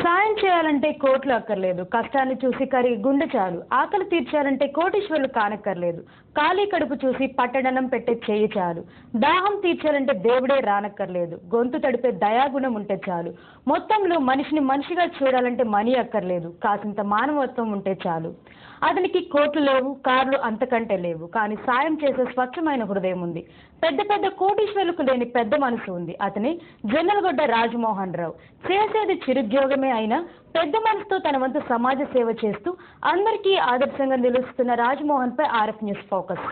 సాయం చేయాలంటే కోట్లు అక్కర్లేదు, కష్టాన్ని చూసి కరిగి గుండె చాలు. ఆకలి తీర్చాలంటే కోటీశ్వరులు కానక్కర్లేదు, ఖాళీ కడుపు చూసి పట్టడనం పెట్టే చెయ్యి చాలు. దాహం తీర్చాలంటే దేవుడే రానక్కర్లేదు, గొంతు తడిపే దయాగుణం ఉంటే చాలు. మొత్తంలో మనిషిని మనిషిగా చూడాలంటే మనీ అక్కర్లేదు, కాసింత మానవత్వం ఉంటే చాలు. అతనికి కోట్లు లేవు, కార్లు అంతకంటే లేవు, కానీ సాయం చేసే స్వచ్ఛమైన హృదయం ఉంది. పెద్ద పెద్ద కోటీశ్వరులకు లేని పెద్ద మనసు ఉంది. అతని జొన్నలగొడ్డ రాజమోహన్ రావు. చేసేది చిరుద్యోగమే అయినా పెద్ద మనసుతో తన వంతు సమాజ సేవ చేస్తూ అందరికీ ఆదర్శంగా నిలుస్తున్న రాజమోహన్ పై ఆర్ఎఫ్ న్యూస్ ఫోకస్.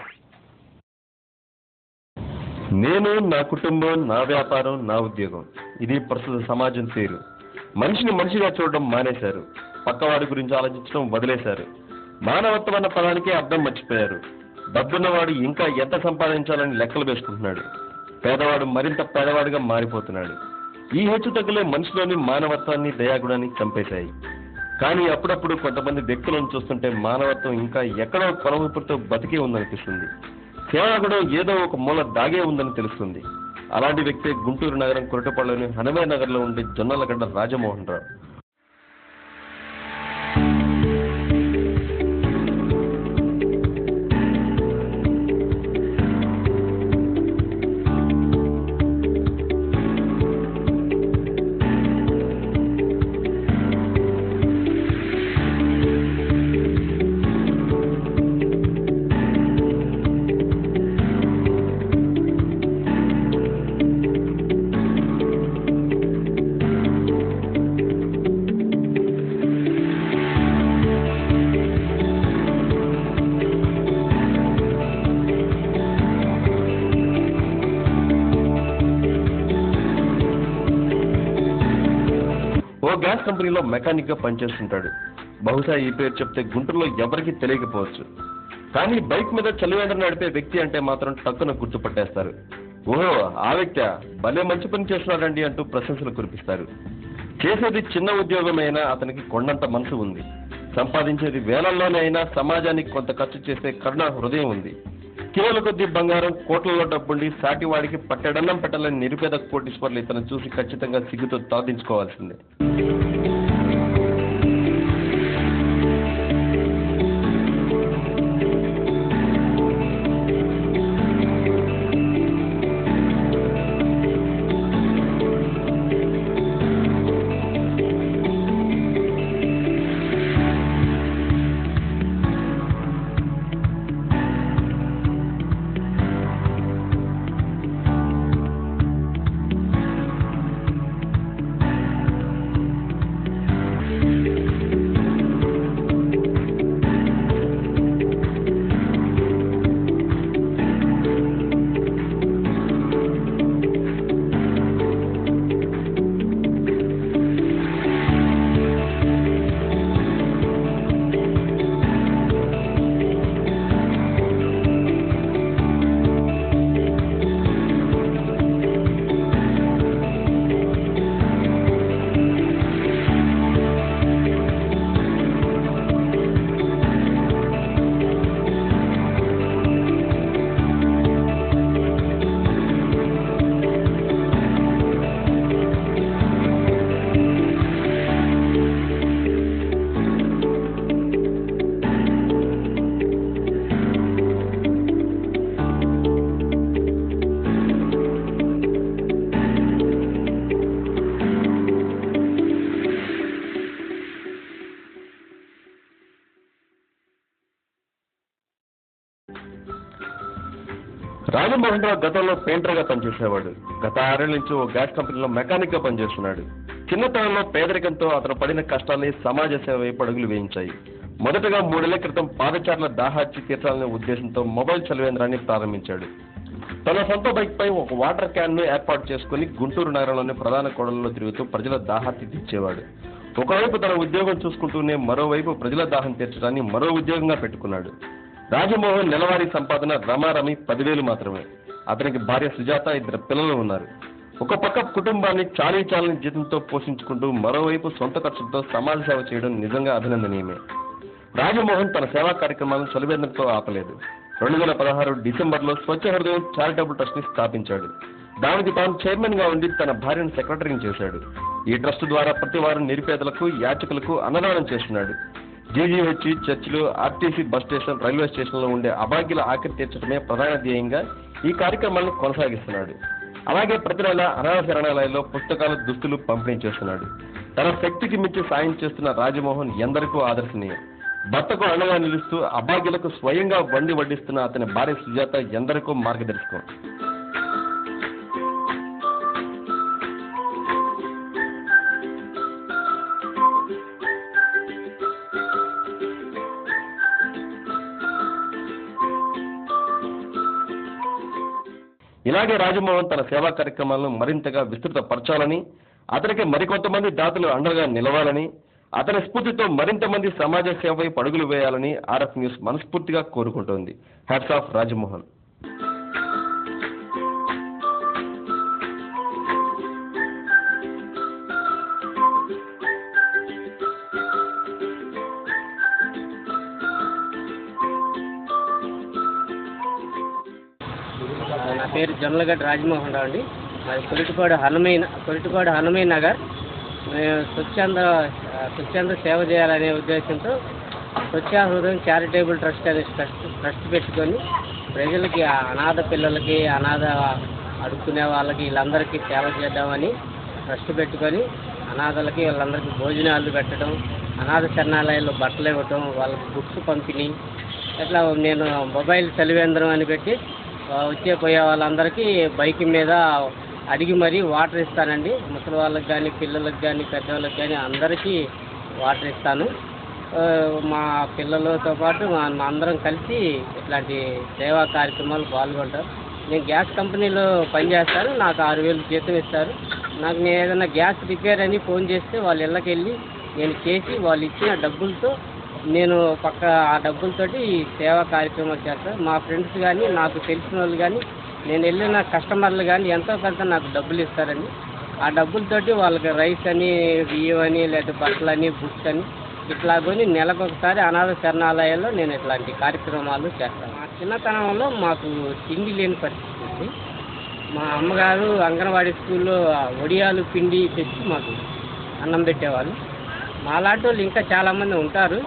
నేను, నా కుటుంబం, నా వ్యాపారం, నా ఉద్యోగం, ఇది ప్రస్తుత సమాజం తీరు. మనిషిని మనిషిగా చూడడం మానేశారు, పక్కవాడి గురించి ఆలోచించడం వదిలేశారు. మానవత్వం అన్న పదానికే అర్థం మర్చిపోయారు. డబ్బున్నవాడు ఇంకా ఎంత సంపాదించాలని లెక్కలు వేసుకుంటున్నాడు, పేదవాడు మరింత పేదవాడిగా మారిపోతున్నాడు. ఈ హెచ్చుతగ్గులే మనిషిలోని మానవత్వాన్ని, దయాగుణాన్ని చంపేశాయి. కానీ అప్పుడప్పుడు కొంతమంది వ్యక్తులను చూస్తుంటే మానవత్వం ఇంకా ఎక్కడో కొలవిపురితో బతికే ఉందనిపిస్తుంది. సేవాగుణం ఏదో ఒక మూల దాగే ఉందని తెలుస్తుంది. అలాంటి వ్యక్తే గుంటూరు నగరం కొరటపాడులోని హనుమే నగర్లో ఉండే జొన్నలగడ్డ రాజమోహన్ రావు. గ్యాస్ కంపెనీలో మెకానిక్ గా పనిచేస్తుంటాడు. బహుశా ఈ పేరు చెప్తే గుంటూరులో ఎవరికి తెలియకపోవచ్చు. కానీ బైక్ మీద చలివేంద్ర నడిపే వ్యక్తి అంటే మాత్రం టక్కున గుర్తుపట్టేస్తారు. ఓహో, ఆ వ్యక్తి భలే మంచి పని చేస్తున్నాడండి అంటూ ప్రశంసలు కురిపిస్తారు. చేసేది చిన్న ఉద్యోగమైనా అతనికి కొండంత మనసు ఉంది. సంపాదించేది వేలల్లోనే అయినా సమాజానికి కొంత ఖర్చు చేసే కరుణ హృదయం ఉంది. కిలోల కొద్దీ బంగారం, కోట్లలో డబ్బుండి సాటి వాడికి పట్టెడన్నం పెట్టాలని నిరుపేద కోటీశ్వర్లు ఇతను చూసి ఖచ్చితంగా సిగ్గుతో తలదించుకోవాల్సిందే. రాజమోహన్ రావు గతంలో పెయింటర్ గా పనిచేసేవాడు. గత 6 ఏళ్ల నుంచి ఓ గ్యాస్ కంపెనీలో మెకానిక్ గా పనిచేస్తున్నాడు. చిన్నతనంలో పేదరికంతో అతను పడిన కష్టాన్ని సమాజ సేవ వైపు అడుగులు వేయించాయి. మొదటగా 3 ఏళ్ల క్రితం పాదచారుల దాహార్చి తీర్చాలనే ఉద్దేశంతో మొబైల్ చలివేంద్రాన్ని ప్రారంభించాడు. తన సొంత బైక్ పై ఒక వాటర్ క్యాన్ ను ఏర్పాటు చేసుకుని గుంటూరు నగరంలోని ప్రధాన కూడళ్లలో తిరుగుతూ ప్రజల దాహార్తి తీర్చేవాడు. ఒకవైపు తన ఉద్యోగం చూసుకుంటూనే మరోవైపు ప్రజల దాహం తీర్చడాన్ని మరో ఉద్యోగంగా పెట్టుకున్నాడు. రాజమోహన్ నెలవారీ సంపాదన రమారమి 10,000 మాత్రమే. అతనికి భార్య సుజాత, 2 పిల్లలు ఉన్నారు. ఒక పక్క కుటుంబాన్ని చాలని జీతంతో పోషించుకుంటూ మరోవైపు సొంత ఖర్చులతో సమాజ సేవ చేయడం నిజంగా అభినందనీయమే. రాజమోహన్ తన సేవా కార్యక్రమాలను చలివేంద్రంతో ఆపలేదు. 2016 డిసెంబర్లో స్వచ్ఛ హృదయం చారిటబుల్ ట్రస్ట్ ని స్థాపించాడు. దానికి తాను చైర్మన్ గా ఉండి తన భార్యను సెక్రటరీని చేశాడు. ఈ ట్రస్ట్ ద్వారా ప్రతి వారం నిరుపేదలకు యాచకులకు అన్నదానం చేస్తున్నాడు. జీజీహెచ్, చర్చిలు, ఆర్టీసీ బస్ స్టేషన్, రైల్వే స్టేషన్లో ఉండే అభాగ్యుల ఆకలి తీర్చడమే ప్రధాన ధ్యేయంగా ఈ కార్యక్రమాలను కొనసాగిస్తున్నాడు. అలాగే ప్రతి నెల అనాథ శరణాలయాల్లో పుస్తకాలు, దుస్తులు పంపిణీ చేస్తున్నాడు. తన శక్తికి మించి సాయం చేస్తున్న రాజమోహన్ ఎందరికో ఆదర్శనీయం. భర్తకు అండగా నిలుస్తూ అభాగ్యులకు స్వయంగా వండి వడ్డిస్తున్న అతని భార్య సుజాత ఎందరికో మార్గదర్శకం. ఇలాగే రాజమోహన్ తన సేవా కార్యక్రమాలను మరింతగా విస్తృతపరచాలని, అతనికి మరికొంతమంది దాతలు అండగా నిలవాలని, అతని స్ఫూర్తితో మరింత మంది సమాజ సేవ వైపు అడుగులు వేయాలని ఆర్ఎఫ్ న్యూస్ మనస్ఫూర్తిగా కోరుకుంటోంది. Hats off Rajamohan. నా పేరు జొన్నలగడ్డ రాజమోహన్ రావు అండి. మాది కొరిటిపాడు హనుమయ్య నగర్. మేము స్వచ్ఛంద సేవ చేయాలనే ఉద్దేశంతో స్వచ్ఛ హృదయం చారిటబుల్ ట్రస్ట్ అనే ట్రస్ట్ పెట్టుకొని ప్రజలకి, అనాథ పిల్లలకి, అనాథ అడుక్కునే వాళ్ళకి, వీళ్ళందరికీ సేవ చేద్దామని ట్రస్ట్ పెట్టుకొని అనాథలకి వీళ్ళందరికీ భోజనాలు పెట్టడం, అనాథ శరణాలయాల్లో బట్టలు ఇవ్వటం, వాళ్ళకి బుక్స్ పంపిణీ, ఇట్లా నేను మొబైల్ చలివేంద్రం అని పెట్టి పోయే వాళ్ళందరికీ బైక్ మీద అడిగి మరీ వాటర్ ఇస్తానండి. ముసలి వాళ్ళకి కానీ, పిల్లలకు కానీ, పెద్దవాళ్ళకి కానీ అందరికీ వాటర్ ఇస్తాను. మా పిల్లలతో పాటు మా అందరం కలిసి ఇట్లాంటి సేవా కార్యక్రమాలు పాల్గొంటారు. నేను గ్యాస్ కంపెనీలో పనిచేస్తాను. నాకు 6,000 జీతం ఇస్తారు. నాకు నేను ఏదైనా గ్యాస్ రిపేర్ అని ఫోన్ చేస్తే వాళ్ళ ఇళ్ళకి వెళ్ళి నేను చేసి వాళ్ళు ఇచ్చిన డబ్బులతో నేను ఆ డబ్బులతోటి సేవా కార్యక్రమాలు చేస్తాను. మా ఫ్రెండ్స్ కానీ, నాకు తెలిసిన వాళ్ళు కానీ, నేను వెళ్ళిన కస్టమర్లు కానీ ఎంతో కొంత నాకు డబ్బులు ఇస్తారండి. ఆ డబ్బులతోటి వాళ్ళకి రైస్ అని, బియ్యం అని, లేదా బట్టలని, బుక్స్ అని ఇట్లా కొని నెలకొకసారి అనాథ శరణాలయాల్లో నేను ఇట్లాంటి కార్యక్రమాలు చేస్తాను. మా చిన్నతనంలో మాకు తిండి లేని పరిస్థితి ఉంది. మా అమ్మగారు అంగన్వాడీ స్కూల్లో వడియాలు పిండి తెచ్చి మాకు అన్నం పెట్టేవాళ్ళు. మాలాంటి వాళ్ళు ఇంకా చాలామంది ఉంటారు.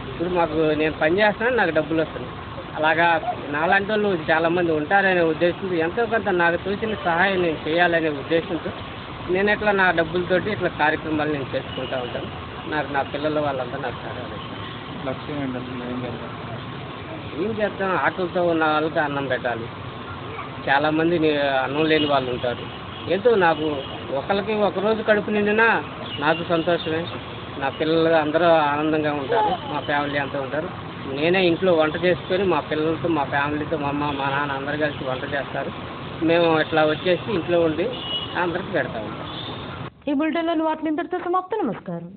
ఇప్పుడు నేను పని చేస్తున్నాను, నాకు డబ్బులు వస్తున్నాయి. అలాగా నాలాంటి వాళ్ళు చాలామంది ఉంటారనే ఉద్దేశంతో ఎంతో కొంత నాకు తోచిన సహాయం నేను చేయాలనే ఉద్దేశంతో నేను ఇట్లా నా డబ్బులతోటి ఇట్లా కార్యక్రమాలు నేను చేసుకుంటూ ఉంటాను. నా పిల్లల వాళ్ళంతా నాకు సహాయం. లక్ష్యం ఏంటంటే ఏం చేస్తాం, ఆటలతో ఉన్న వాళ్ళకి అన్నం పెట్టాలి. చాలామంది అన్నం లేని వాళ్ళు ఉంటారు. ఎంతో నాకు ఒకరోజు కడుపు నిండినా నాకు సంతోషమే. నా పిల్లలు అందరూ ఆనందంగా ఉంటారు. మా ఫ్యామిలీ అంతా ఉంటారు. నేనే ఇంట్లో వంట చేసుకొని మా పిల్లలతో, మా ఫ్యామిలీతో, మా అమ్మ, మా నాన్న అందరు కలిసి వంట చేస్తారు. మేము ఇట్లా వచ్చేసి ఇంట్లో ఉండి అందరికి పెడతా ఉంటాం. ఈ బులెటిన్లోని వార్తలు ఇంతటితో సమాప్తం. నమస్కారం.